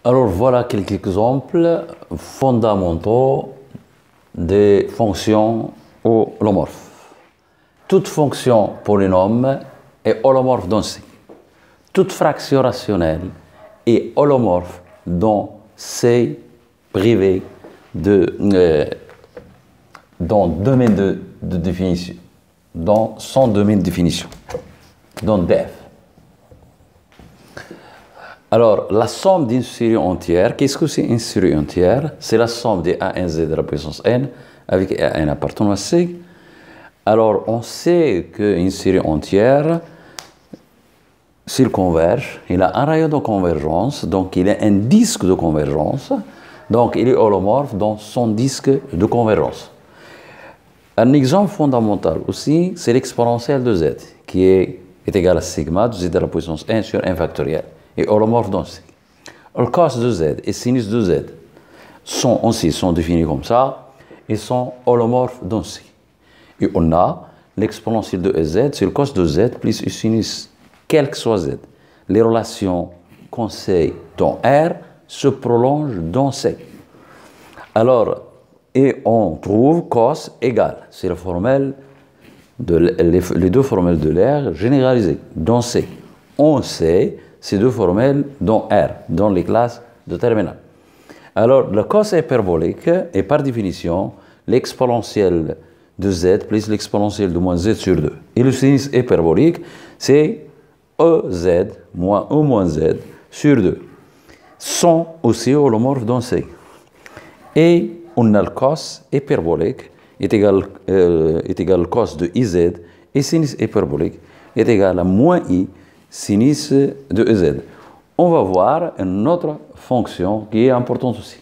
Alors voilà quelques exemples fondamentaux des fonctions holomorphes. Toute fonction polynôme est holomorphe dans C. Toute fraction rationnelle est holomorphe dans C privé dans domaine de définition, dans son domaine de définition, dans def. Alors, la somme d'une série entière, qu'est-ce que c'est une série entière? C'est la somme des A1Z de la puissance n avec A1 appartenant à C. Alors, on sait qu'une série entière, s'il converge, il a un rayon de convergence, donc il a un disque de convergence, donc il est holomorphe dans son disque de convergence. Un exemple fondamental aussi, c'est l'exponentielle de z, qui est égal à sigma de z à la puissance n sur 1 factoriel, et holomorphe dans C. Le cos de z et sinus de z sont définis comme ça, et sont holomorphes dans C. Et on a l'exponentielle de z, c'est le cos de z plus le sinus, quel que soit z. Les relations qu'on sait dans R se prolongent dans C. Alors, et on trouve cos égal, c'est la formule les deux formelles de l'air généralisées dans C. On sait ces deux formelles dans R, dans les classes de terminale. Alors, le cos hyperbolique est par définition l'exponentielle de z plus l'exponentielle de moins z sur 2. Et le sinus hyperbolique, c'est EZ moins E moins Z sur 2. Sont aussi holomorphes dans C. Et on a le cos hyperbolique est égal au cos de IZ et sinus hyperbolique est égal à moins I sinus de EZ. On va voir une autre fonction qui est importante aussi.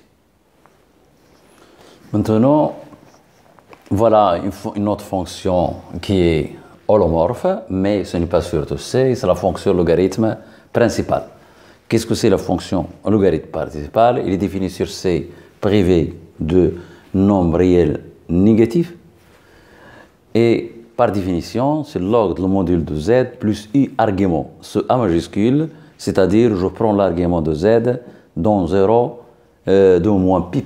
Maintenant, voilà une autre fonction qui est holomorphe, mais ce n'est pas surtout C, c'est la fonction logarithme principale. Qu'est-ce que c'est la fonction logarithme principale? Il est défini sur C privé de nombres réels négatifs. Et par définition, c'est log le module de Z plus I argument, ce A majuscule, c'est-à-dire je prends l'argument de Z dans 0 de moins pi.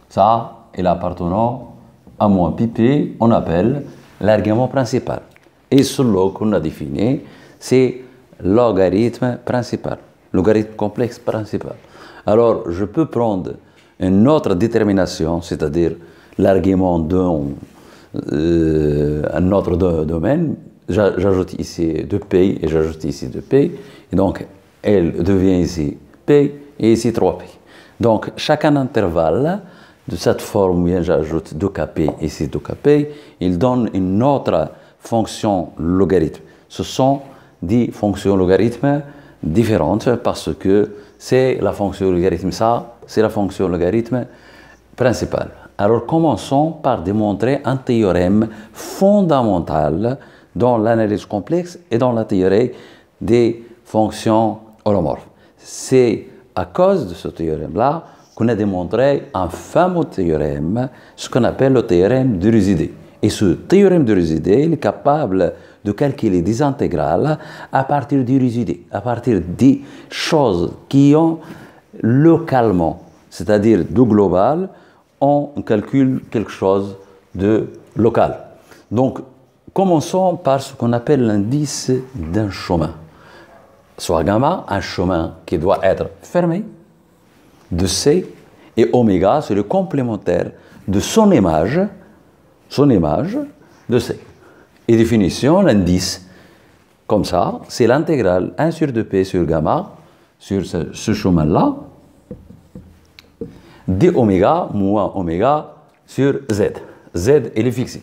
Ça, est appartenant à moins pi, on appelle l'argument principal. Et ce log qu'on a défini, c'est logarithme principal, logarithme complexe principal. Alors, je peux prendre une autre détermination, c'est-à-dire l'argument d'un autre domaine. J'ajoute ici 2P et j'ajoute ici 2P. Et donc, elle devient ici P et ici 3P. Donc, chacun intervalle de cette forme, bien j'ajoute 2kp ici 2kp, il donne une autre fonction logarithme. Ce sont des fonctions logarithmes différentes parce que c'est la fonction logarithme ça, c'est la fonction logarithme principale. Alors commençons par démontrer un théorème fondamental dans l'analyse complexe et dans la théorie des fonctions holomorphes. C'est à cause de ce théorème-là qu'on a démontré un fameux théorème, ce qu'on appelle le théorème de Rusidé. Et ce théorème de Rusidé, il est capable de calculer des intégrales à partir du Rusidé, à partir des choses qui ont localement, c'est-à-dire du global, on calcule quelque chose de local. Donc, commençons par ce qu'on appelle l'indice d'un chemin. Soit gamma, un chemin qui doit être fermé, de C, et oméga, c'est le complémentaire de son image de C. Et définition, l'indice, comme ça, c'est l'intégrale 1 sur 2P sur gamma, sur ce chemin-là, d oméga moins oméga sur Z. Z est fixé.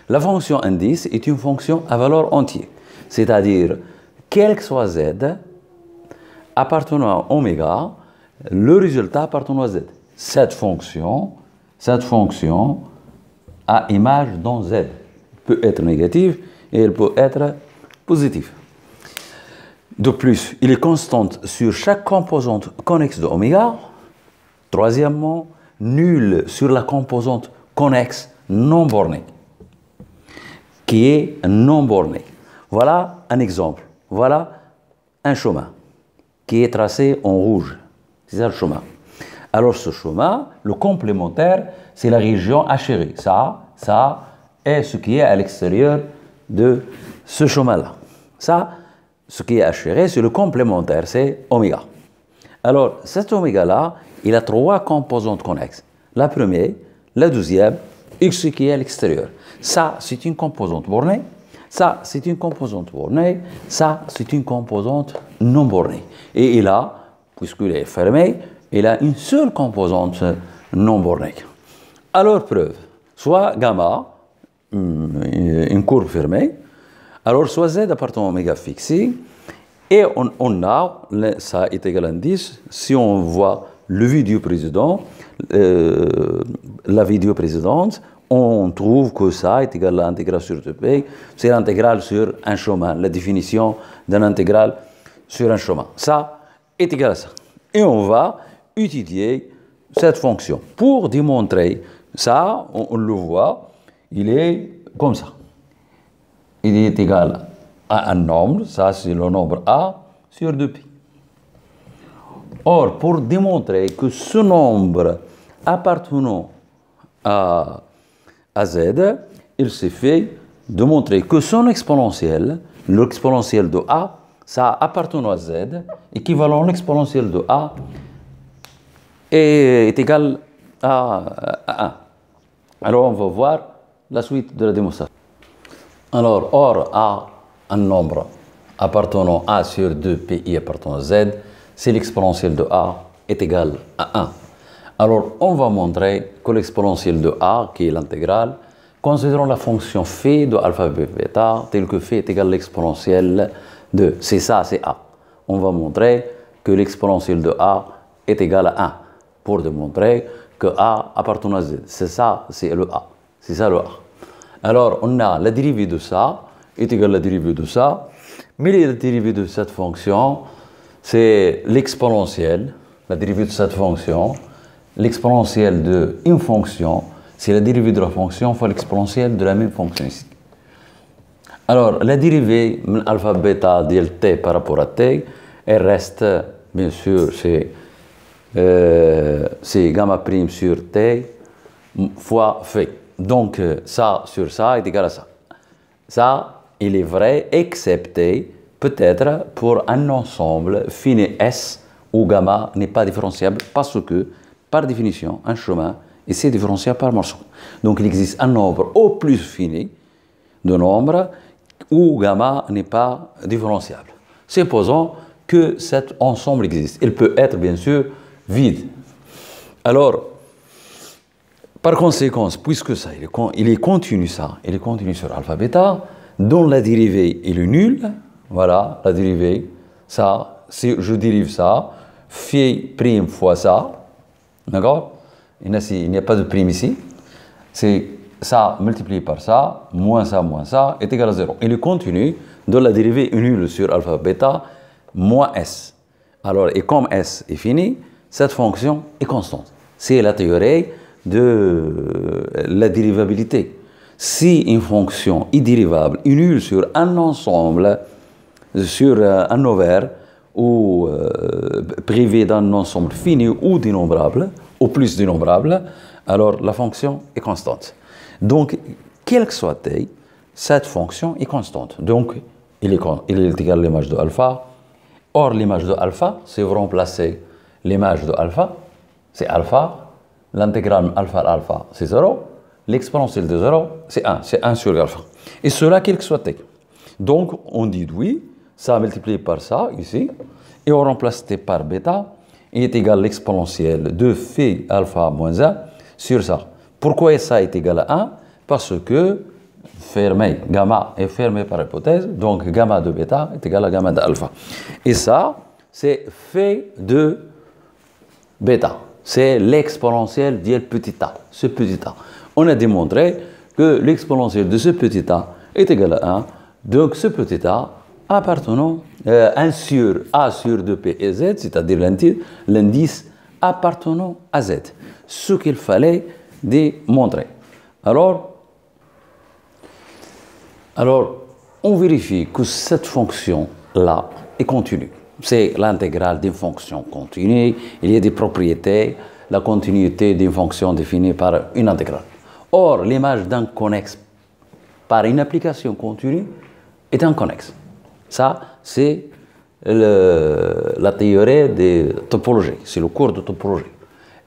La fonction indice est une fonction à valeur entière, c'est-à-dire, quel que soit Z, appartenant à oméga, le résultat appartenant à Z. Cette fonction a image dans Z. Elle peut être négative et elle peut être positive. De plus, il est constante sur chaque composante connexe de oméga. Troisièmement, nul sur la composante connexe non bornée, qui est non bornée. Voilà un exemple. Voilà un chemin qui est tracé en rouge. c'est ça le chemin. Alors ce chemin, le complémentaire, c'est la région hachée. Ça est ce qui est à l'extérieur de ce chemin-là. Ça, ce qui est hachée, c'est le complémentaire, c'est oméga. Alors cet oméga-là, il a trois composantes connexes. La première, la deuxième, x qui est à l'extérieur. Ça, c'est une composante bornée. Ça, c'est une composante bornée. Ça, c'est une composante non bornée. Et il a, puisqu'il est fermé, il a une seule composante non bornée. Alors, preuve, soit gamma, une courbe fermée, alors soit z appartenant à oméga fixé, et on a, ça est égal à 10, si on voit le vidéo précédent, la vidéo précédente, on trouve que ça est égal à l'intégrale sur 2p, c'est l'intégrale sur un chemin, la définition d'un intégrale sur un chemin. Ça est égal à ça. Et on va étudier cette fonction. Pour démontrer ça, on le voit, il est comme ça. Il est égal à un nombre, ça c'est le nombre A sur 2pi. Or, pour démontrer que ce nombre appartenant à Z, il suffit de montrer que son exponentiel, l'exponentiel de A, ça appartient à Z, équivalent à l'exponentiel de A, est égal à 1. Alors, on va voir la suite de la démonstration. Alors, or A, un nombre appartenant à A sur 2pi appartenant à Z, c'est l'exponentiel de A est égal à 1. Alors, on va montrer que l'exponentiel de A, qui est l'intégrale, considérons la fonction phi de alpha bêta, telle que phi est égal à l'exponentiel de, c'est ça, c'est A. On va montrer que l'exponentiel de A est égal à 1, pour démontrer que A appartient à Z. C'est ça, c'est le A. C'est ça le A. Alors, on a la dérivée de ça, est égale à la dérivée de ça, mais la dérivée de cette fonction, c'est l'exponentielle, la dérivée de cette fonction, l'exponentielle d'une fonction, c'est la dérivée de la fonction fois l'exponentielle de la même fonction ici. Alors, la dérivée alpha bêta de t par rapport à t, elle reste, bien sûr, c'est gamma prime sur t fois phi. Donc, ça sur ça est égal à ça. Ça, il est vrai, excepté peut-être pour un ensemble fini S où gamma n'est pas différenciable parce que, par définition, un chemin est différenciable par morceau. Donc, il existe un nombre au plus fini de nombres où gamma n'est pas différenciable. Supposons que cet ensemble existe. Il peut être, bien sûr, vide. Alors, par conséquent, puisque ça, il est continu sur alpha bêta, dont la dérivée est nulle, voilà, la dérivée, ça, si je dérive ça, phi prime fois ça, d'accord? Il n'y a pas de prime ici, c'est ça multiplié par ça, moins ça, est égal à 0. Et le continu de la dérivée est nulle sur alpha bêta, moins S. Alors, et comme S est fini, cette fonction est constante. C'est la théorie de la dérivabilité. Si une fonction est dérivable, est nulle sur un ensemble, sur un ovaire, ou privé d'un ensemble fini ou dénombrable, ou plus dénombrable, alors la fonction est constante. Donc, quelle que soit t, cette fonction est constante. Donc, il est égal à l'image de alpha. Or, l'image de alpha, si vous remplacez l'image de alpha, c'est alpha, l'intégrale alpha à alpha, c'est 0, l'exponentielle de 0, c'est 1, c'est 1 sur alpha. Et cela, quel que soit t. Donc, on dit oui, ça multiplié par ça, ici, et on remplace t par bêta, et est égal à l'exponentielle de phi alpha moins 1 sur ça. Pourquoi ça est égal à 1? Parce que fermé, gamma est fermé par hypothèse, donc gamma de bêta est égal à gamma d'alpha. Et ça, c'est phi de bêta. C'est l'exponentielle du petit a, ce petit a. On a démontré que l'exponentielle de ce petit a est égal à 1, donc ce petit a appartenant à 1 sur a sur 2p et z, c'est-à-dire l'indice appartenant à z. Ce qu'il fallait démontrer. Alors, on vérifie que cette fonction-là est continue. c'est l'intégrale d'une fonction continue. Il y a des propriétés, la continuité d'une fonction définie par une intégrale. Or, l'image d'un connexe par une application continue est un connexe. Ça, c'est la théorie des topologies, c'est le cours de topologie.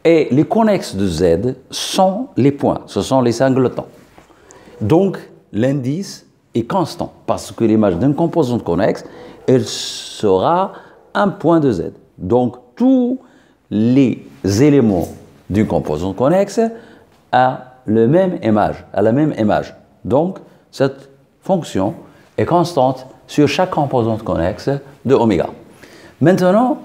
Et les connexes de Z sont les points, ce sont les singletons. Donc, l'indice est constant, parce que l'image d'un composant connexe, elle sera un point de Z. Donc, tous les éléments d'une composante connexe ont la même image. Donc, cette fonction est constante sur chaque composante connexe de oméga. Maintenant,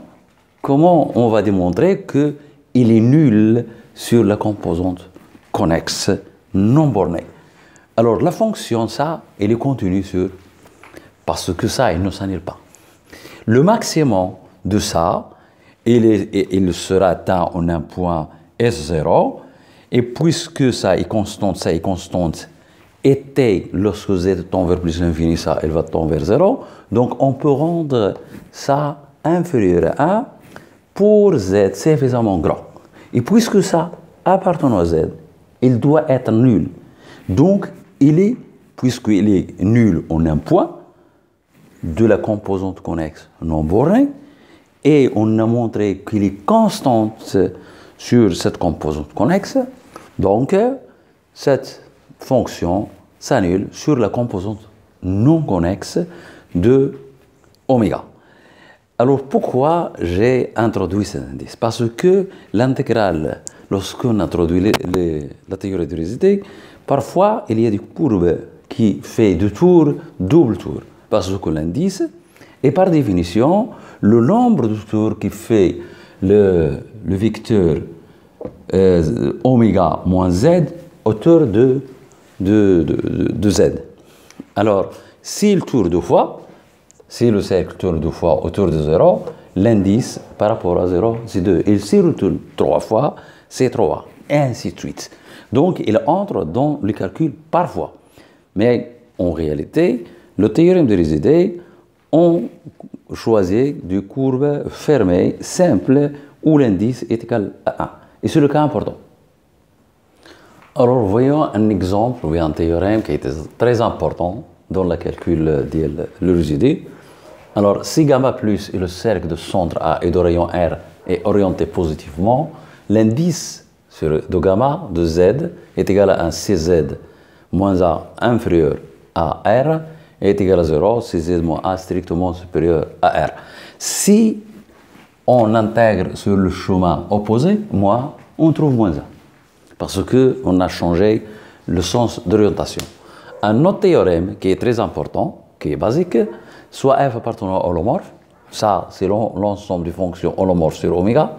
comment on va démontrer qu'il est nul sur la composante connexe non bornée? Alors, la fonction, ça, elle est continue sur... Parce que ça, il ne s'annule pas. Le maximum de ça, il sera atteint en un point S0. Et puisque ça est constante, et t, lorsque z tend vers plus l'infini, ça, elle va tendre vers 0. Donc, on peut rendre ça inférieur à 1 pour z suffisamment grand. Et puisque ça appartient à z, il doit être nul. Donc, puisqu'il est nul en un point de la composante connexe non bornée, et on a montré qu'il est constant sur cette composante connexe, donc cette fonction s'annule sur la composante non connexe de oméga. Alors pourquoi j'ai introduit cet indice? Parce que l'intégrale, lorsqu'on introduit la théorie de résidus, parfois il y a des courbes qui font deux tours, double tour. Parce que l'indice est par définition le nombre de tours qui fait le vecteur oméga moins z autour de z. Alors, si le tour deux fois, si le cercle tourne deux fois autour de 0, l'indice par rapport à 0, c'est 2. Et s'il retourne 3 fois, c'est 3, et ainsi de suite. Donc, il entre dans le calcul parfois. Mais en réalité, le théorème de résidus, on choisit des courbes fermées, simples, où l'indice est égal à 1. Et c'est le cas important. Alors, voyons un exemple ou un théorème qui est très important dans le calcul de le résidu. Alors, si gamma plus est le cercle de centre A et de rayon R est orienté positivement, l'indice de gamma de Z est égal à un CZ moins A inférieur à R est égal à 0, CZ moins A strictement supérieur à R. Si on intègre sur le chemin opposé, moins, on trouve moins 1. Parce qu'on a changé le sens d'orientation. Un autre théorème qui est très important, qui est basique, soit f appartenant à holomorphe, ça c'est l'ensemble des fonctions holomorphes sur oméga,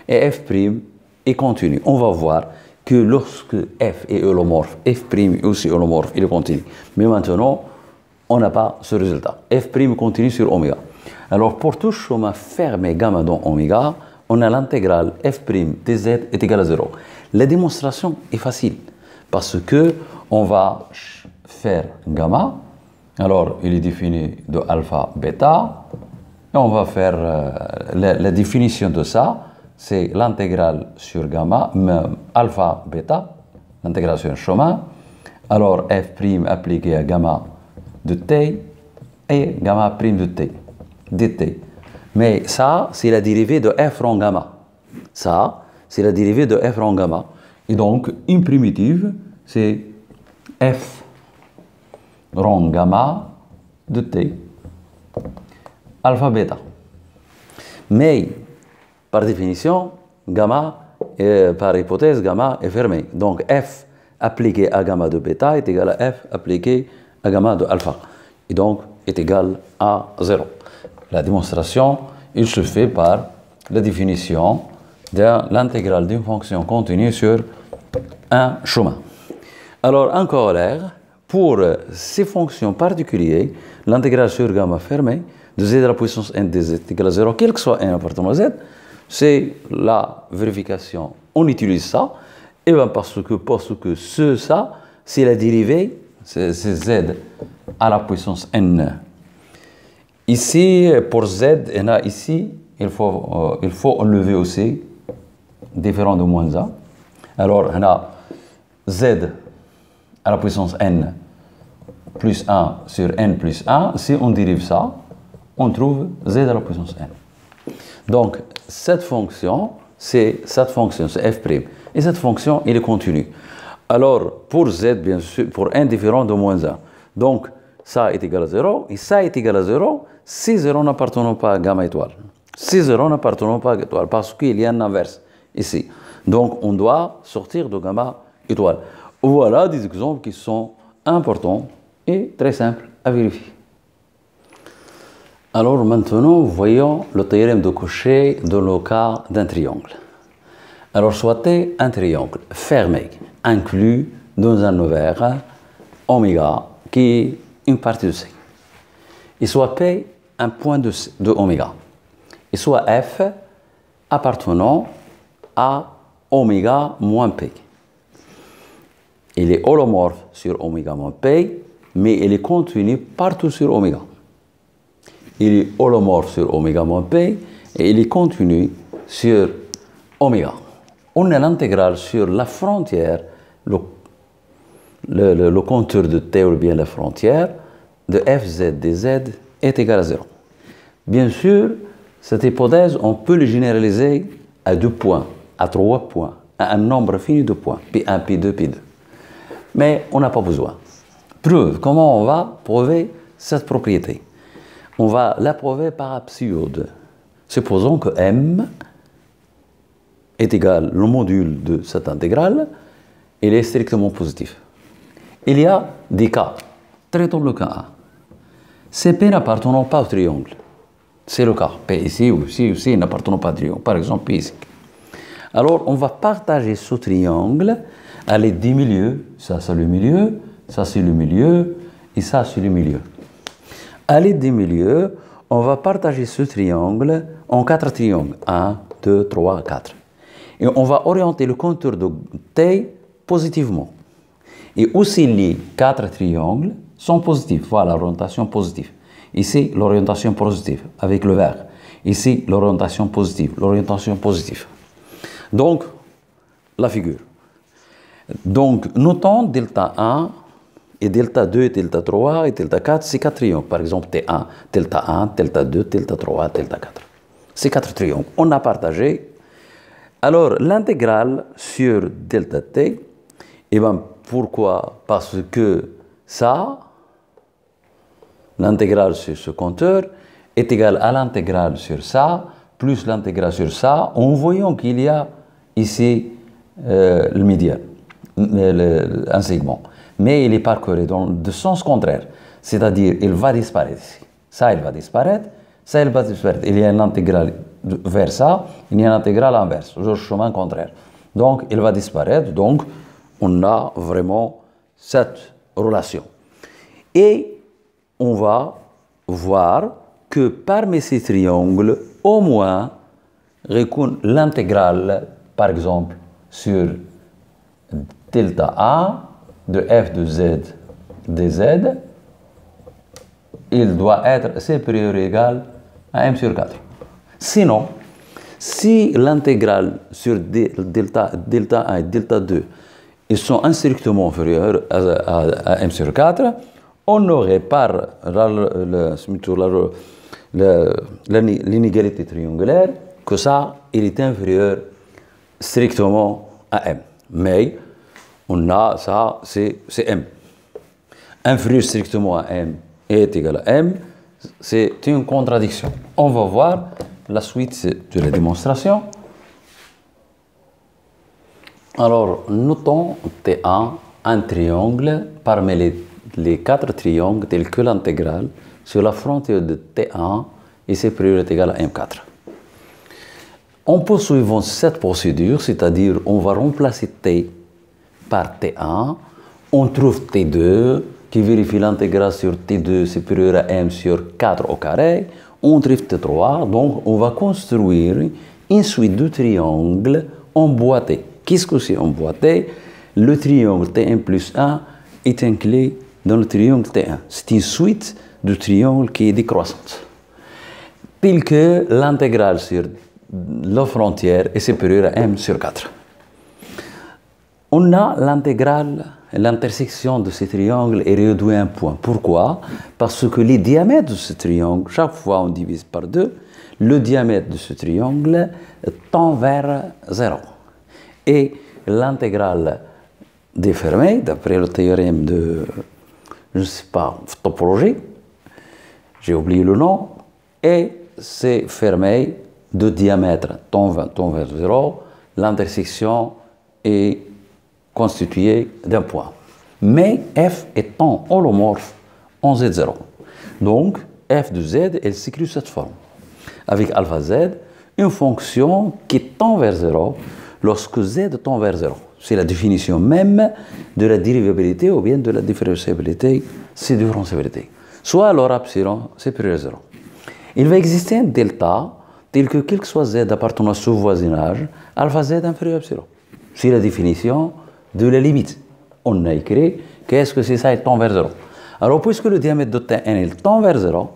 et f' est continu. On va voir que lorsque f est holomorphe, f' est aussi holomorphe, il est continu. Mais maintenant, on n'a pas ce résultat. F' continue sur oméga. Alors pour tout chemin fermé gamma dans oméga, on a l'intégrale f' dz est égal à 0. La démonstration est facile parce que on va faire gamma. Alors, il est défini de alpha, bêta. Et on va faire la définition de ça. C'est l'intégrale sur gamma, alpha, bêta, l'intégrale sur un chemin. Alors, f' appliqué à gamma de t et gamma prime de t, dt. Mais ça, c'est la dérivée de f rang gamma. Ça, c'est la dérivée de f rang gamma. Et donc, une primitive, c'est f rang gamma de t, alpha bêta. Mais, par définition, gamma, par hypothèse, gamma est fermé. Donc, f appliqué à gamma de bêta est égal à f appliqué à gamma de alpha. Et donc, est égal à 0. La démonstration, il se fait par la définition de l'intégrale d'une fonction continue sur un chemin. Alors, en corollaire, pour ces fonctions particulières, l'intégrale sur gamma fermée de z à la puissance n de z est égale à 0, quel que soit n appartenant à z, c'est la vérification. On utilise ça, et bien parce que ça, c'est la dérivée, c'est z à la puissance n Ici, pour Z, ici, il faut enlever aussi différent de moins A. Alors, on a Z à la puissance n plus 1 sur n plus 1. Si on dérive ça, on trouve Z à la puissance n. Donc, cette fonction, c'est f'. Et cette fonction, elle est continue. Alors, pour Z, bien sûr, pour n différent de moins 1. Donc, ça est égal à 0 et ça est égal à 0 si 0 n'appartenant pas à gamma étoile. Si 0 n'appartenant pas à étoile, parce qu'il y a un inverse ici. Donc, on doit sortir de gamma étoile. Voilà des exemples qui sont importants et très simples à vérifier. Alors maintenant, voyons le théorème de Cauchy dans le cas d'un triangle. Alors, soit un triangle fermé, inclus dans un ovaire oméga qui est une partie de C. Et soit P un point de oméga. Et soit F appartenant à oméga moins P. Il est holomorphe sur oméga moins P, mais il est continu partout sur oméga. Il est holomorphe sur oméga moins P et il est continu sur oméga. On a l'intégrale sur la frontière, le contour de T ou bien la frontière de fz dz est égal à 0. Bien sûr, cette hypothèse, on peut le généraliser à 2 points, à 3 points, à un nombre fini de points, P1, P2, P2. Mais on n'a pas besoin. Preuve, comment on va prouver cette propriété? On va la prouver par absurde. Supposons que M est égal au module de cette intégrale, il est strictement positif. Il y a des cas. Traitons le cas 1. CP n'appartenant pas au triangle. C'est le cas. P ici ou ici n'appartenant pas au triangle. Par exemple, P ici. Alors, on va partager ce triangle à les 10 milieux. Ça, c'est le milieu. Ça, c'est le milieu. Et ça, c'est le milieu. À l'aide des milieux, on va partager ce triangle en 4 triangles. 1, 2, 3, 4. Et on va orienter le contour de T positivement. Et aussi les 4 triangles sont positifs. Voilà l'orientation positive. Ici, l'orientation positive avec le vert. Ici, l'orientation positive. L'orientation positive. Donc, la figure. Donc, notons delta 1 et delta 2 et delta 3 et delta 4, c'est 4 triangles. Par exemple, T1, delta 1, delta 2, delta 3, delta 4. C'est 4 triangles. On a partagé. Alors, l'intégrale sur delta T, eh bien, pourquoi? Parce que ça, l'intégrale sur ce compteur, est égale à l'intégrale sur ça, plus l'intégrale sur ça, en voyant qu'il y a ici le médian, un segment. Mais il est parcouru dans le sens contraire, c'est-à-dire il va disparaître ici. Ça, il va disparaître, ça, il va disparaître. Il y a une intégrale vers ça, il y a une intégrale inverse, au chemin contraire. Donc, il va disparaître, donc on a vraiment cette relation. Et on va voir que parmi ces triangles, au moins, l'intégrale, par exemple, sur delta A de f de z dz, il doit être supérieur ou égal à m sur 4. Sinon, si l'intégrale sur delta 1 et delta 2 ils sont instrictement inférieurs à m sur 4, on aurait par l'inégalité triangulaire que ça, il est inférieur strictement à m. Mais on a ça, c'est m. Inférieur strictement à m est égal à m, c'est une contradiction. On va voir la suite de la démonstration. Alors, notons T1, un triangle parmi les 4 triangles tels que l'intégrale sur la frontière de T1 et c'est supérieur est égal à M4. En poursuivant cette procédure, c'est-à-dire on va remplacer T par T1, on trouve T2 qui vérifie l'intégrale sur T2 supérieur à M sur 4 au carré, on trouve T3, donc on va construire une suite de triangles emboîtés. Qu'est-ce que c'est emboîté? Le triangle T1 plus 1 est inclus dans le triangle T1. C'est une suite de triangles qui est décroissante. tel que l'intégrale sur la frontière est supérieure à m sur 4. On a l'intégrale, l'intersection de ce triangle est réduite à un point. Pourquoi? Parce que les diamètres de ce triangle, chaque fois on divise par 2, le diamètre de ce triangle tend vers 0. Et l'intégrale des Fermi, d'après le théorème de, je ne sais pas, topologie, j'ai oublié le nom, et c'est Fermi de diamètre tend vers 0, l'intersection est constituée d'un point. Mais f étant holomorphe en Z0. Donc, f de z, elle s'écrit cette forme. Avec alpha z, une fonction qui tend vers 0 lorsque z tend vers 0. C'est la définition même de la dérivabilité ou bien de la différenciabilité, c'est différenciabilité. Soit alors epsilon supérieur à 0. Il va exister un delta tel que quel que soit z appartenant à ce voisinage, alpha z inférieur à epsilon. C'est la définition de la limite. On a écrit qu'est-ce que c'est ça, il tend vers 0. Alors, puisque le diamètre de Tn il tend vers 0,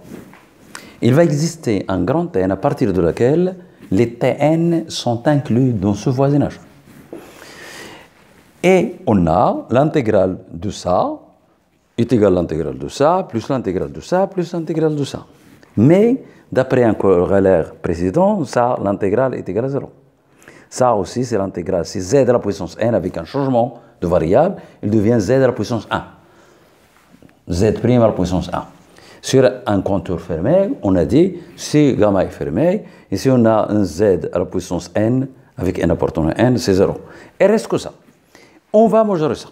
il va exister un grand N à partir de laquelle les Tn sont inclus dans ce voisinage. Et on a l'intégrale de ça est égale à l'intégrale de ça, plus l'intégrale de ça, plus l'intégrale de ça. Mais, d'après un corollaire précédent, ça, l'intégrale est égale à 0. Ça aussi, c'est l'intégrale. C'est z à la puissance n avec un changement de variable, il devient z à la puissance 1. Z' à la puissance 1. Sur un contour fermé, on a dit, si gamma est fermé, et si on a un z à la puissance n, avec n appartenant à n, c'est 0. Et reste que ça. On va mesurer ça.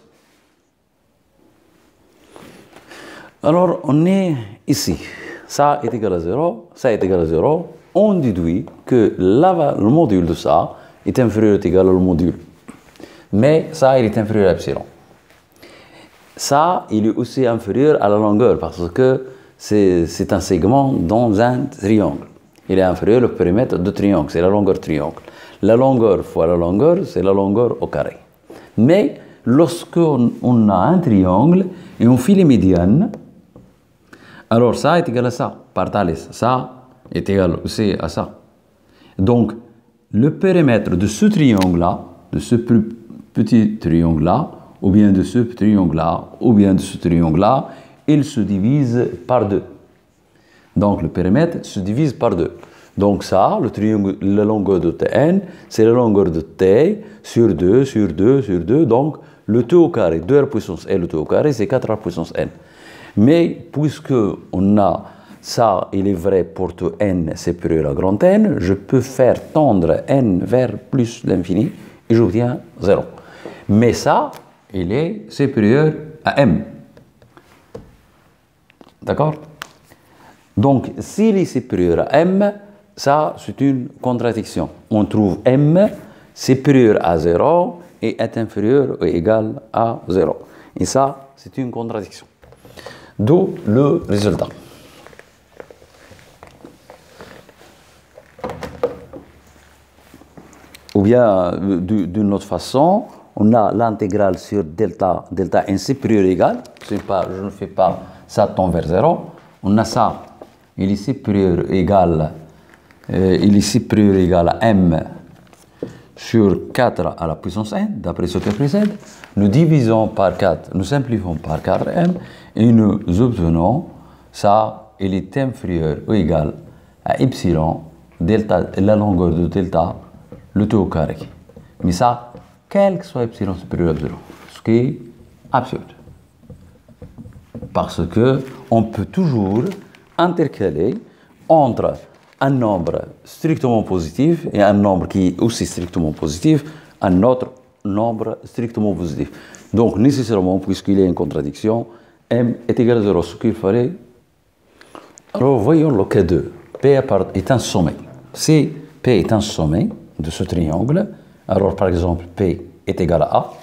Alors, on est ici. Ça est égal à 0, ça est égal à 0. On déduit que le module de ça est inférieur ou égal au module. Mais ça, il est inférieur à epsilon. Ça, il est aussi inférieur à la longueur parce que c'est un segment dans un triangle. Il est inférieur au périmètre du triangle, c'est la longueur triangle. La longueur fois la longueur, c'est la longueur au carré. Mais lorsqu'on a un triangle et on fait les médianes, alors ça est égal à ça, par Thalès. Ça est égal aussi à ça. Donc, le périmètre de ce triangle-là, de ce petit triangle-là, ou bien de ce triangle-là, ou bien de ce triangle-là, il se divise par 2. Donc, le périmètre se divise par 2. Donc, ça, le triangle, la longueur de Tn, c'est la longueur de T sur 2, sur 2, sur 2. Donc, le T au carré, 2 à la puissance n, le T au carré, c'est 4 à la puissance n. Mais, puisque on a ça, il est vrai pour tout n supérieur à grand N, je peux faire tendre n vers plus l'infini et j'obtiens 0. Mais ça, il est supérieur à m. D'accord? Donc, s'il est supérieur à m, ça, c'est une contradiction. On trouve m supérieur à 0 et est inférieur ou égal à 0. Et ça, c'est une contradiction. D'où le résultat. Ou bien, d'une autre façon, on a l'intégrale sur delta n supérieur ou égal. Je ne fais pas ça tend vers 0. On a ça, il est supérieur ou égal à m sur 4 à la puissance n, d'après ce qui précède. Nous divisons par 4, nous simplifions par 4m et nous obtenons ça, il est inférieur ou égal à epsilon, delta, la longueur de delta, le tout au carré. Mais ça, quel que soit epsilon supérieur à 0, ce qui est absurde. Parce que on peut toujours intercaler entre un nombre strictement positif et un nombre qui est aussi strictement positif, un autre nombre strictement positif. Donc, nécessairement, puisqu'il y a une contradiction, m est égal à 0, ce qu'il fallait. Alors, voyons le cas 2. P est un sommet. Si P est un sommet de ce triangle, alors, par exemple, P est égal à A.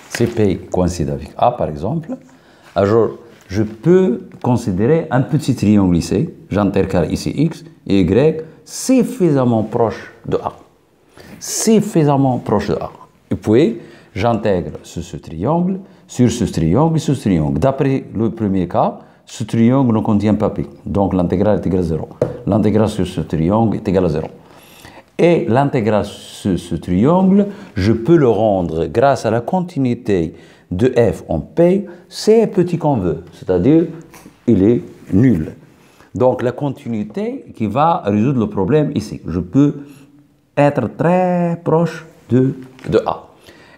Si P coïncide avec A, par exemple, alors, je peux considérer un petit triangle ici, j'intercale ici X et Y, suffisamment proche de A. Suffisamment proche de A. Et puis, j'intègre ce triangle, sur ce triangle et ce triangle. D'après le premier cas, ce triangle ne contient pas pi. Donc l'intégrale est égale à 0. L'intégrale sur ce triangle est égale à 0. Et l'intégrale sur ce triangle, je peux le rendre grâce à la continuité de f en p, c'est petit qu'on veut. C'est-à-dire, il est nul. Donc la continuité qui va résoudre le problème ici. Je peux être très proche de A.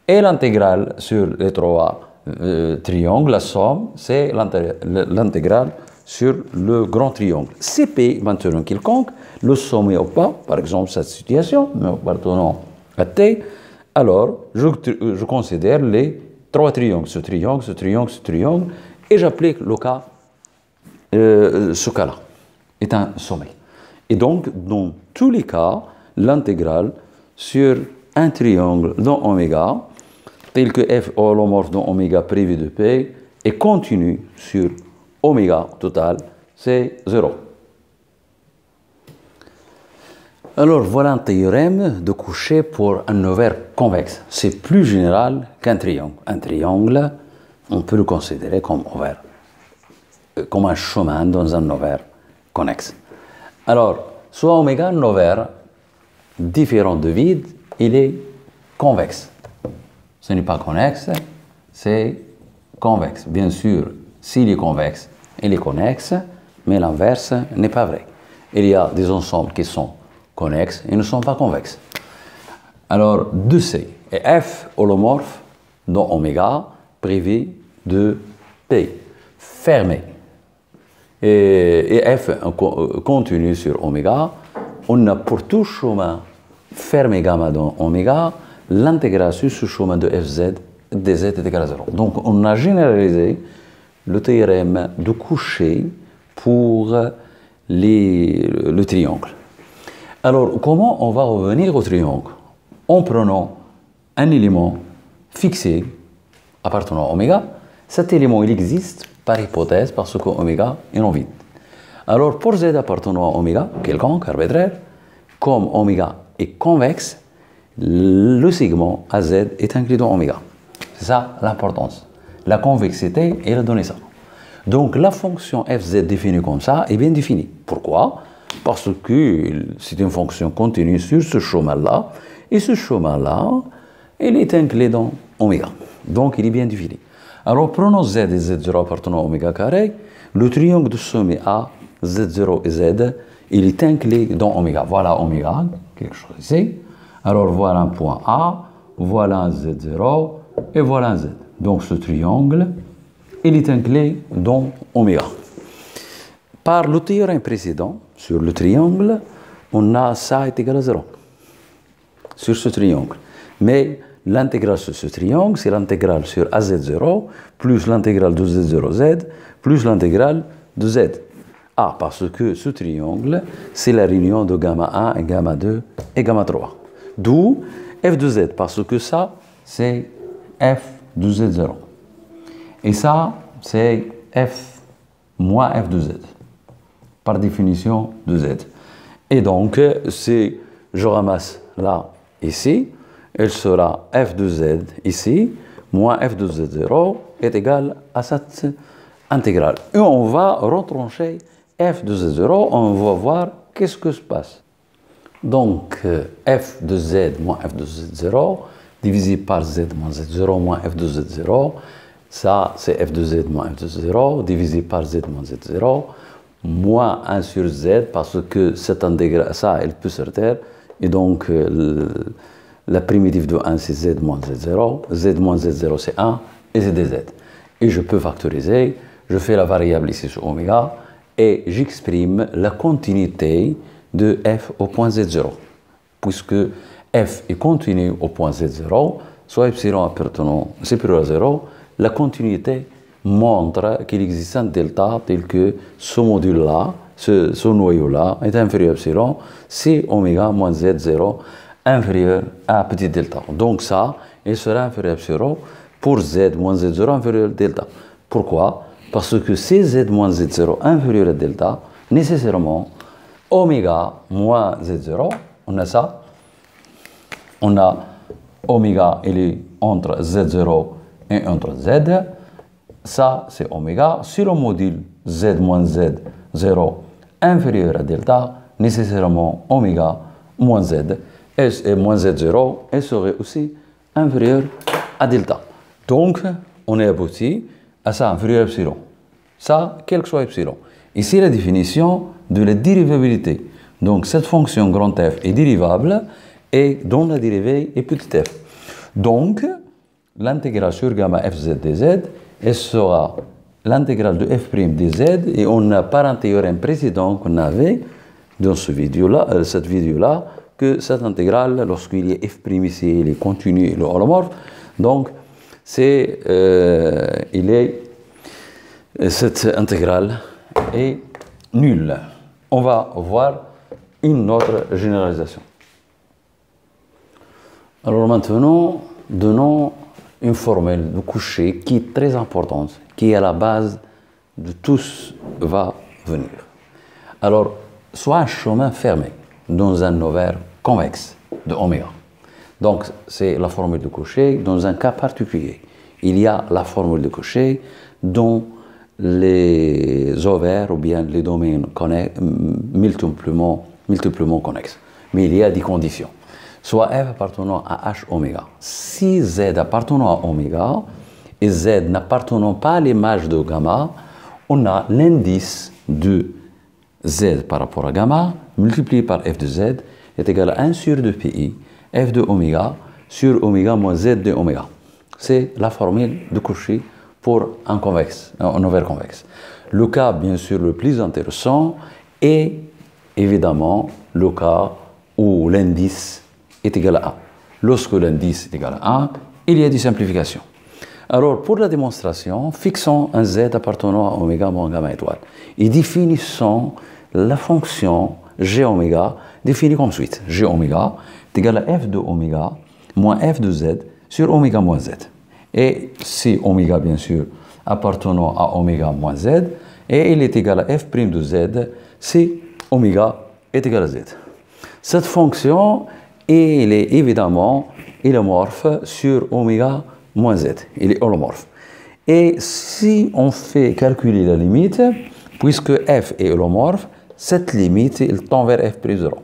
Et l'intégrale sur les trois triangles, la somme, c'est l'intégrale sur le grand triangle. CP maintenant quelconque, le sommet ou pas, par exemple cette situation, nous appartenons à T, alors je considère les trois triangles, ce triangle, ce triangle, ce triangle, et j'applique le cas, ce cas-là est un sommet. Et donc, dans tous les cas, l'intégrale sur un triangle dans oméga, tel que f holomorphe dans oméga privé de p, est continu sur oméga total, c'est 0. Alors, voilà un théorème de Cauchy pour un ovaire convexe. C'est plus général qu'un triangle. Un triangle, on peut le considérer comme ovaire, comme un chemin dans un ovaire connexe. Alors, soit oméga, un ovaire différent de vide, il est convexe. Ce n'est pas connexe, c'est convexe. Bien sûr, s'il est convexe, il est connexe, mais l'inverse n'est pas vrai. Il y a des ensembles qui sont connexes et ne sont pas convexes. Alors, 2C et F holomorphe dans oméga privé de P, fermé. Et F continue sur oméga, on a pour tout chemin fermé gamma dans oméga, l'intégrale sur ce chemin de Fz dz est égal à 0. Donc, on a généralisé le théorème de Cauchy pour le triangle. Alors, comment on va revenir au triangle? En prenant un élément fixé appartenant à oméga. Cet élément, il existe par hypothèse parce que oméga est non vide. Alors, pour z appartenant à oméga, quelconque, arbitraire, comme oméga est convexe, le segment AZ est inclus dans oméga. C'est ça l'importance. La convexité, elle a donné ça. Donc, la fonction fz définie comme ça est bien définie. Pourquoi? Parce que c'est une fonction continue sur ce chemin-là, et ce chemin-là, il est inclus dans oméga. Donc, il est bien défini. Alors, prenons z et z0 appartenant à oméga carré, le triangle de sommet A, z0 et z, il est inclus dans oméga. Voilà oméga, quelque chose ici. Alors, voilà un point A, voilà un z0, et voilà un z. Donc, ce triangle, il est inclus dans oméga. Par le théorème précédent, sur le triangle, on a ça est égal à 0. Sur ce triangle. Mais l'intégrale sur ce triangle, c'est l'intégrale sur AZ0, plus l'intégrale de Z0Z, plus l'intégrale de Z. Ah, parce que ce triangle, c'est la réunion de gamma 1 et gamma 2 et gamma 3. D'où f de z, parce que ça, c'est f de z0. Et ça, c'est f moins f de z, par définition de z. Et donc, si je ramasse là, ici, elle sera f de z ici, moins f de z0 est égal à cette intégrale. Et on va retrancher f de z0, on va voir qu'est-ce que se passe. Donc, f de z moins f de z0 divisé par z moins z0 moins f de z0, ça c'est f de z moins f de z0 divisé par z moins z0 moins 1 sur z parce que cette intégrale, ça elle peut se taire et donc la primitive de 1 c'est z moins z0, z moins z0 c'est 1 et c'est dz. Et je peux factoriser, je fais la variable ici sur oméga et j'exprime la continuité de f au point z0. Puisque f est continu au point z0, soit epsilon appartenant supérieur à 0, la continuité montre qu'il existe un delta tel que ce module-là, ce noyau-là est inférieur à epsilon, si oméga moins z0 inférieur à petit delta. Donc ça, il sera inférieur à epsilon pour z moins z0 inférieur à delta. Pourquoi? Parce que si z moins z0 inférieur à delta, nécessairement, oméga moins z0, on a ça, on a oméga, il est entre z0 et entre z, ça c'est oméga. Si le module z moins z0 inférieur à delta, nécessairement oméga moins z et moins z0 serait aussi inférieur à delta. Donc, on est abouti à ça inférieur à epsilon. Ça, quel que soit epsilon. Ici, la définition de la dérivabilité. Donc, cette fonction grand F est dérivable et dont la dérivée est petit f. Donc, l'intégrale sur gamma fz dz sera l'intégrale de f' dz et on a par un théorème précédent qu'on avait dans cette vidéo-là, que cette intégrale, lorsqu'il y a f' ici, il est continu et le holomorphe, donc cette intégrale est nulle. On va voir une autre généralisation. Alors maintenant, donnons une formule de Cauchy qui est très importante, qui est à la base de tout ce qui va venir. Alors, soit un chemin fermé dans un ovaire convexe de oméga. Donc, c'est la formule de Cauchy dans un cas particulier. Il y a la formule de Cauchy dont les ovaires ou bien les domaines multiplement connexes. Mais il y a des conditions. Soit f appartenant à h oméga. Si z appartenant à oméga et z n'appartenant pas à l'image de gamma, on a l'indice de z par rapport à gamma multiplié par f de z est égal à 1 sur 2 pi f de oméga sur oméga moins z de oméga. C'est la formule de Cauchy pour un ovaire convexe. Le cas, bien sûr, le plus intéressant est évidemment le cas où l'indice est égal à 1. Lorsque l'indice est égal à 1, il y a des simplifications. Alors, pour la démonstration, fixons un z appartenant à oméga moins gamma étoile et définissons la fonction g oméga définie comme suite. G oméga est égal à f de oméga moins f de z sur oméga moins z. Et si oméga, bien sûr, appartenant à oméga moins z, et il est égal à f' de z si oméga est égal à z. Cette fonction, il est évidemment holomorphe sur oméga moins z. Il est holomorphe. Et si on fait calculer la limite, puisque f est holomorphe, cette limite, il tend vers f' 0.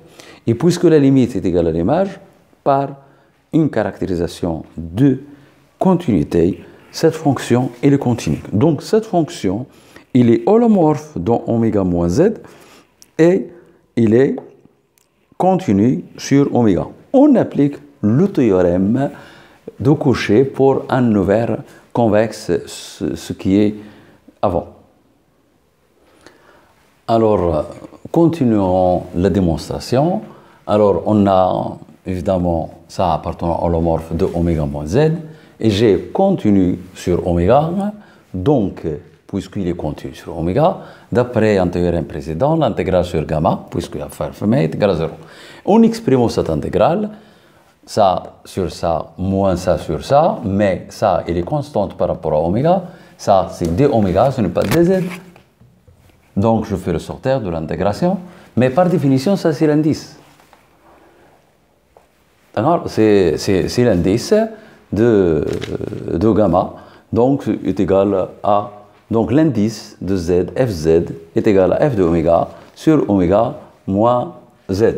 Et puisque la limite est égale à l'image, par une caractérisation de continuité, cette fonction est continue. Donc cette fonction, il est holomorphe dans oméga moins z et il est continu sur oméga. On applique le théorème de Cauchy pour un ovaire convexe, ce qui est avant. Alors, continuons la démonstration. Alors, on a évidemment ça appartenant à holomorphe de oméga moins z et g continu sur oméga. Donc, puisqu'il est continu sur oméga, d'après un théorème précédent, l'intégrale sur gamma, puisque la fermée est égale à 0. On exprime cette intégrale, ça sur ça, moins ça sur ça, mais ça, il est constante par rapport à oméga. Ça, c'est d oméga, ce n'est pas dz. Donc, je fais le sorteur de l'intégration, mais par définition, ça, c'est l'indice. D'accord? C'est l'indice de gamma, donc est égal à, donc l'indice de z, fz, est égal à f de oméga sur oméga moins z. Et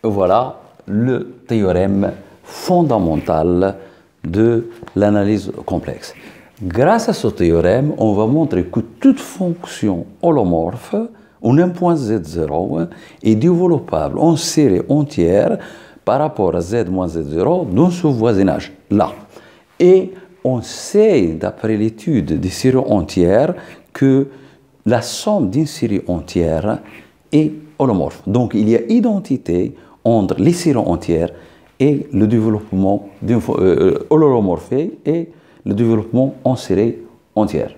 voilà le théorème fondamental de l'analyse complexe. Grâce à ce théorème, on va montrer que toute fonction holomorphe en un point z0 est développable en série entière par rapport à z moins z0 dans ce voisinage-là. Et on sait, d'après l'étude des séries entières, que la somme d'une série entière est holomorphe. Donc, il y a identité entre les séries entières et le développement holomorphé et le développement en série entière.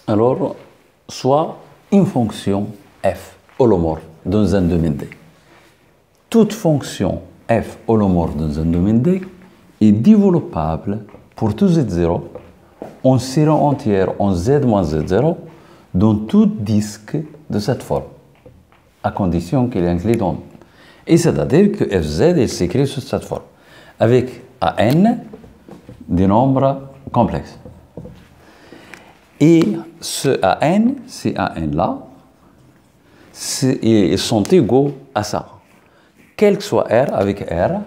Alors, soit une fonction f holomorphe dans un domaine D. Toute fonction f holomorphe dans un domaine D est développable pour tout z0 en série entière en z moins z0 dans tout disque de cette forme, à condition qu'il inclut dans. Et c'est-à-dire que fz s'écrit sous cette forme, avec an des nombres complexes. Et ce AN, ces AN-là, ils sont égaux à ça. Quel que soit R avec R,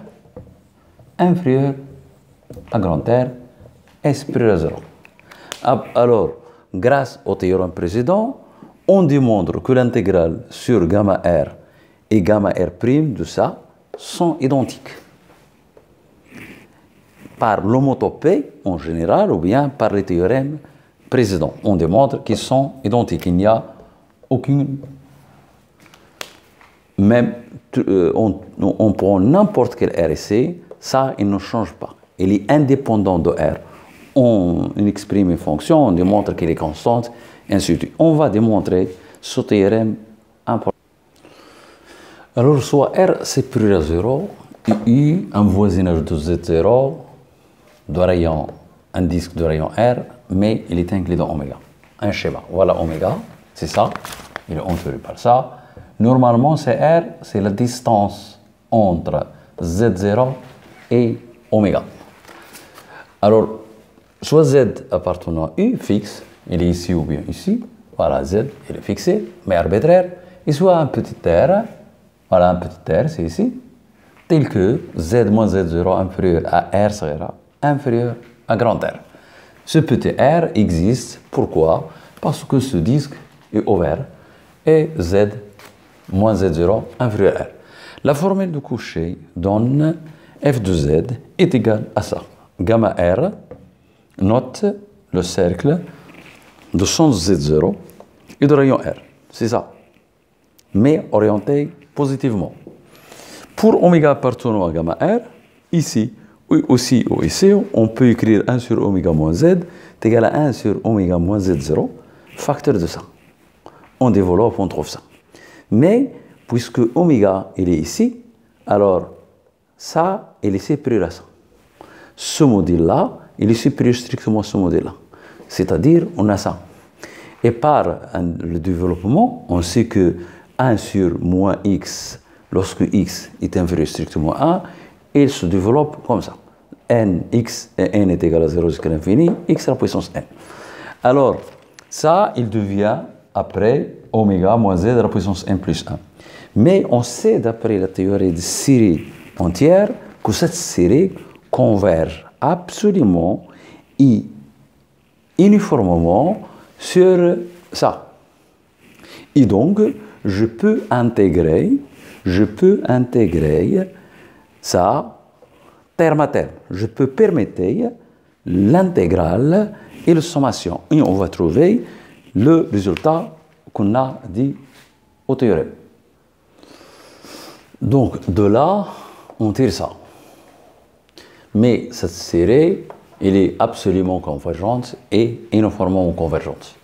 inférieur à grand R est supérieur à 0. Alors, grâce au théorème précédent, on démontre que l'intégrale sur gamma R et gamma R' de ça sont identiques. Par l'homotopie en général ou bien par les théorèmes précédents. On démontre qu'ils sont identiques. Il n'y a aucune... Même on prend n'importe quel R ici, ça, il ne change pas. Il est indépendant de R. On exprime une fonction, on démontre qu'elle est constante, et ainsi de suite. On va démontrer ce théorème important. Alors, soit R supérieur à 0, U, un voisinage de Z0, de rayon, un disque de rayon R, mais il est inclus dans oméga. Un schéma. Voilà oméga, c'est ça. Il est entouré par ça. Normalement, c'est R, c'est la distance entre Z0 et oméga. Alors, soit Z appartenant à U fixe, il est ici ou bien ici. Voilà, Z, il est fixé, mais arbitraire. Et soit un petit R, voilà un petit R, c'est ici, tel que Z moins Z0 inférieur à R sera inférieur à grand R. Ce petit R existe, pourquoi? Parce que ce disque est ouvert et Z moins Z0 inférieur à R. La formule de Cauchy donne f de Z est égal à ça. Gamma R note le cercle de sens Z0 et de rayon R. C'est ça. Mais orienté positivement. Pour oméga appartenant à gamma R, ici, ou aussi ou ici, on peut écrire 1 sur oméga moins Z est égal à 1 sur oméga moins Z0, facteur de ça. On développe, on trouve ça. Mais, puisque oméga, il est ici, alors ça, il est supérieur à ça. Ce modèle-là, il est supérieur strictement à ce modèle-là. C'est-à-dire, on a ça. Et par le développement, on sait que 1 sur moins x, lorsque x est inférieur strictement à 1, il se développe comme ça. X et n est égal à 0 jusqu'à l'infini, x à la puissance n. Alors, ça, il devient après oméga moins z à la puissance n plus 1. Mais on sait, d'après la théorie de série entière, que cette série converge absolument et uniformément sur ça. Et donc, je peux intégrer ça terme à terme. Je peux permettre l'intégrale et la sommation. Et on va trouver le résultat qu'on a dit au théorème. Donc, de là, on tire ça. Mais cette série, elle est absolument convergente et uniformément convergente.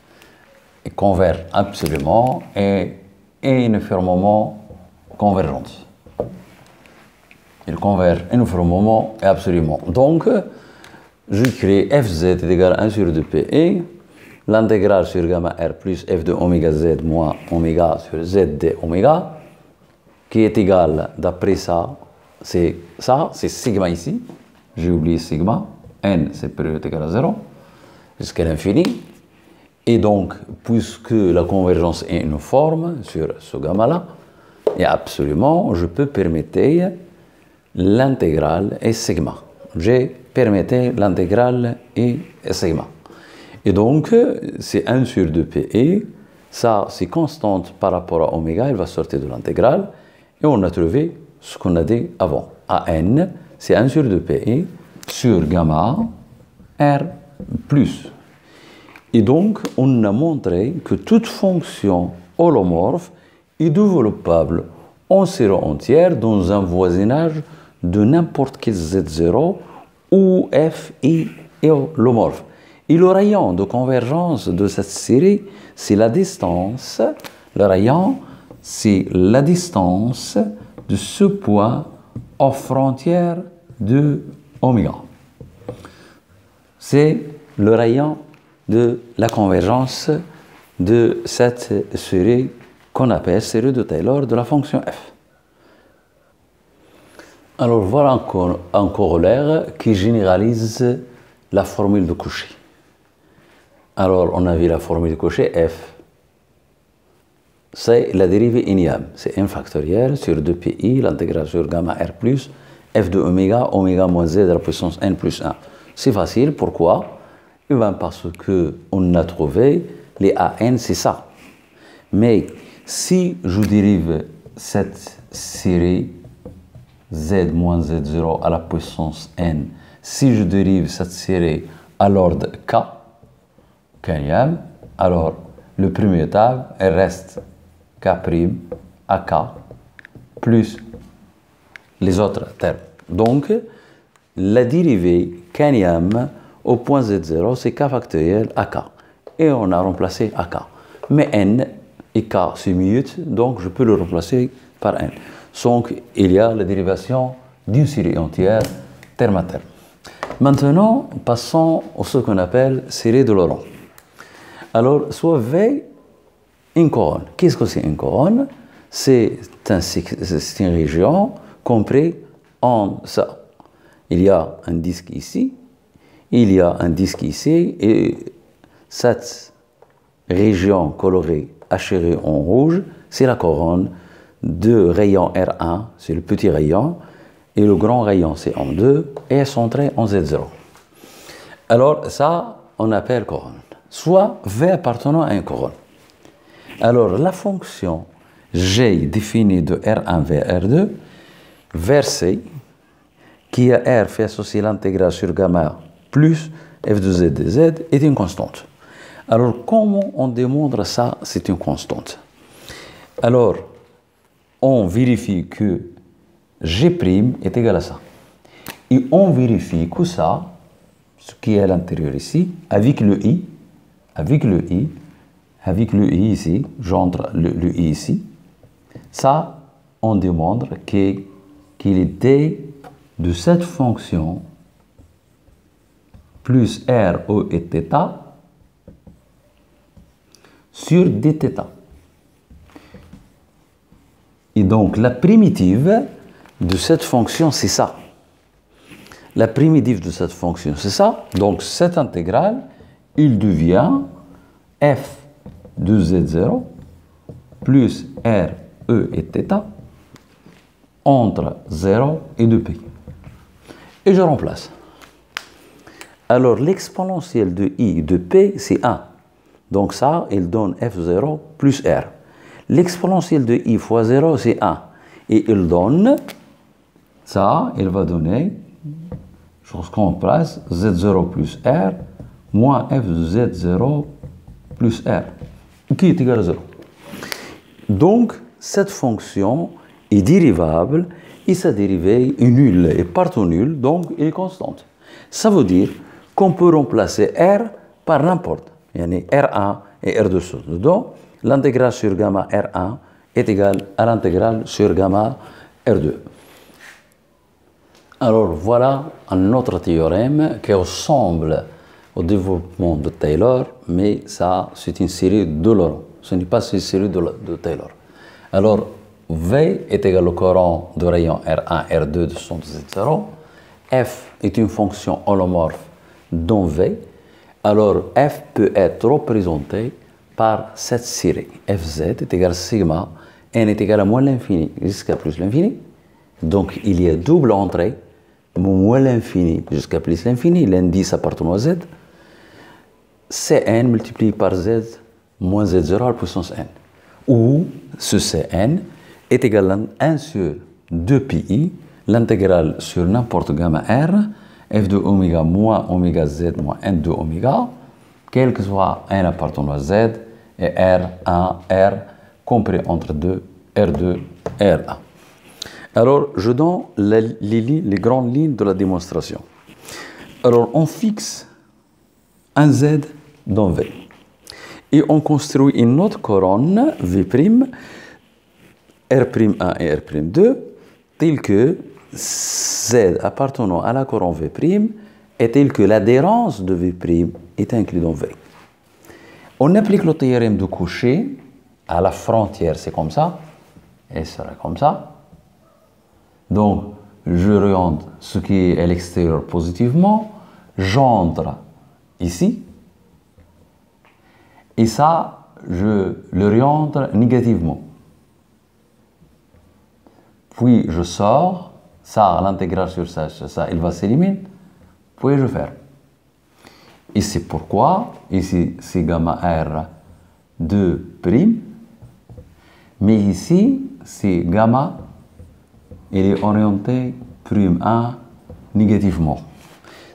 Elle converge absolument et uniformément convergente. Il converge uniformément et absolument. Donc, je crée fz est égal à 1 sur 2pi, l'intégrale sur gamma r plus f de oméga z moins oméga sur z de oméga, qui est égal, d'après ça, c'est sigma ici. J'ai oublié sigma. N, c'est période égal à 0, jusqu'à l'infini. Et donc, puisque la convergence est uniforme sur ce gamma-là, et absolument, je peux permettre l'intégrale et sigma. J'ai permetté l'intégrale et sigma. Et donc, c'est 1 sur 2pi. Ça, c'est constante par rapport à oméga. Il va sortir de l'intégrale. Et on a trouvé ce qu'on a dit avant. AN, c'est 1 sur 2pi sur gamma R plus. Et donc, on a montré que toute fonction holomorphe est développable en série entière dans un voisinage de n'importe quel Z0 où f est holomorphe. Et le rayon de convergence de cette série, c'est la distance. Le rayon, c'est la distance de ce point aux frontières de oméga. C'est le rayon de la convergence de cette série qu'on appelle série de Taylor de la fonction f. Alors voilà un corollaire qui généralise la formule de Cauchy. Alors, on a vu la formule cochée f. C'est la dérivée igname. C'est n factoriel sur 2pi, l'intégrale sur gamma r plus f de oméga, oméga moins z à la puissance n plus 1. C'est facile, pourquoi? Eh bien, parce qu'on a trouvé les AN, c'est ça. Mais si je dérive cette série z moins z0 à la puissance n, si je dérive cette série à l'ordre k, alors le premier table, elle reste k' à k plus les autres termes. Donc, la dérivée kniam au point z0, c'est k factoriel à k. Et on a remplacé à k. Mais n et k se mutent, donc je peux le remplacer par n. Donc, il y a la dérivation d'une série entière terme à terme. Maintenant, passons à ce qu'on appelle série de Laurent. Alors, soit V, une couronne. Qu'est-ce que c'est une couronne? C'est une région comprise en ça. Il y a un disque ici, il y a un disque ici, et cette région colorée hachée en rouge, c'est la couronne de rayon R1, c'est le petit rayon, et le grand rayon c'est en 2, et centré en Z0. Alors ça, on appelle couronne. Soit V appartenant à une couronne. Alors la fonction G définie de R1 vers R2, vers C, qui a R fait associer l'intégrale sur gamma plus f de z de z, est une constante. Alors comment on démontre ça, c'est une constante? Alors, on vérifie que G' est égal à ça. Et on vérifie que ça, ce qui est à l'intérieur ici, avec le i, ici, j'entre le i ici, ça, on démontre qu'il est d de cette fonction plus r, e et θ sur dθ. Et donc, la primitive de cette fonction, c'est ça. La primitive de cette fonction, c'est ça. Donc, cette intégrale, il devient f de z0 plus r, e et θ entre 0 et 2π. Et je remplace. Alors, l'exponentielle de i de p, c'est 1. Donc ça, il donne f0 plus r. L'exponentielle de i fois 0, c'est 1. Et il donne, ça, il va donner, je remplace, z0 plus r, moins f de z0 plus r, qui est égal à 0. Donc, cette fonction est dérivable, et sa dérivée est nulle, et partout nulle, donc elle est constante. Ça veut dire qu'on peut remplacer r par n'importe. Yani R1 et R2 sont dedans. L'intégrale sur gamma R1 est égale à l'intégrale sur gamma R2. Alors voilà un autre théorème qui ressemble au développement de Taylor, mais ça, c'est une série de Laurent. Ce n'est pas une série de Taylor. Alors, V est égal au courant de rayon R1, R2 de son Z0. F est une fonction holomorphe dans V. Alors, f peut être représenté par cette série. Fz est égal à sigma, n est égal à moins l'infini jusqu'à plus l'infini. Donc, il y a double entrée, moins l'infini jusqu'à plus l'infini, l'indice appartenant à z. Cn multiplié par z moins z0 à la puissance n. Où ce Cn est égal à 1 sur 2pi, l'intégrale sur n'importe gamma r, f de oméga moins oméga z moins n de oméga, quel que soit n appartenant à z, et R1, R, compris entre 2, R2, R1. Alors, je donne les grandes lignes de la démonstration. Alors, on fixe un z dans V. Et on construit une autre couronne, V', R'1 et R'2, telle que Z appartenant à la couronne V' est telle que l'adhérence de V' est inclue dans V. On applique le théorème de Cauchy à la frontière, c'est comme ça, et ça sera comme ça. Donc, je oriente ce qui est à l'extérieur positivement, j'entre ici, Et ça, je l'oriente négativement. Puis je sors, ça, l'intégrale sur ça, il va s'éliminer. Puis je ferme. Et c'est pourquoi, ici, c'est gamma R 2', mais ici, c'est gamma, il est orienté '1 négativement.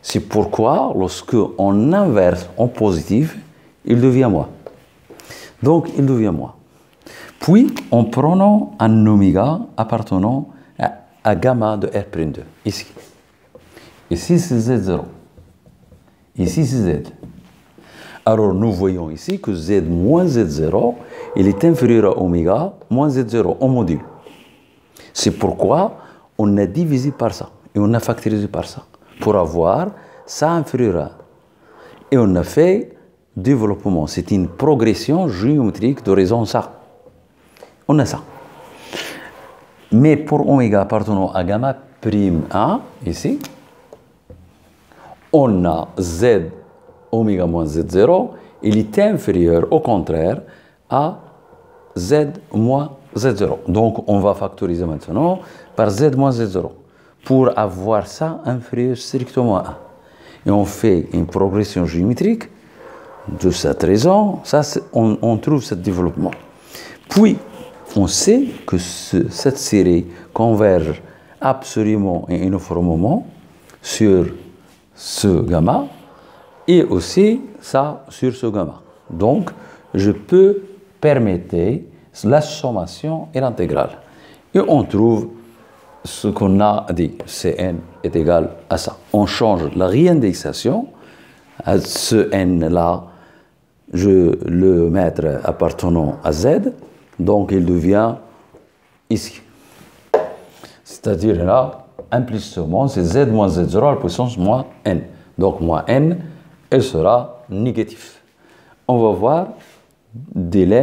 C'est pourquoi, lorsque on inverse en positif, il devient moins. Donc, il devient moins. Puis, en prenant un oméga appartenant à gamma de R'2, ici. Ici, c'est Z0. Ici, c'est Z. Alors, nous voyons ici que Z moins Z0, il est inférieur à oméga moins Z0 en module. C'est pourquoi on a divisé par ça et on a factorisé par ça pour avoir ça inférieur à. Et on a fait développement. C'est une progression géométrique de raison ça. On a ça. Mais pour oméga appartenant à gamma '1, ici, on a Z oméga moins Z0, il est inférieur au contraire à Z moins Z0. Donc on va factoriser maintenant par Z moins Z0 pour avoir ça inférieur strictement à 1. Et on fait une progression géométrique de cette raison, ça, on trouve ce développement. Puis, on sait que cette série converge absolument et uniformément sur ce gamma et aussi ça sur ce gamma. Donc, je peux permettre la sommation et l'intégrale. Et on trouve ce qu'on a dit, Cn est égal à ça. On change la réindexation, à ce n-là, je le mettre appartenant à z, donc il devient ici. C'est-à-dire là, implicitement, c'est z moins z0 à la puissance moins n. Donc moins n, elle sera négatif. On va voir des lemmes.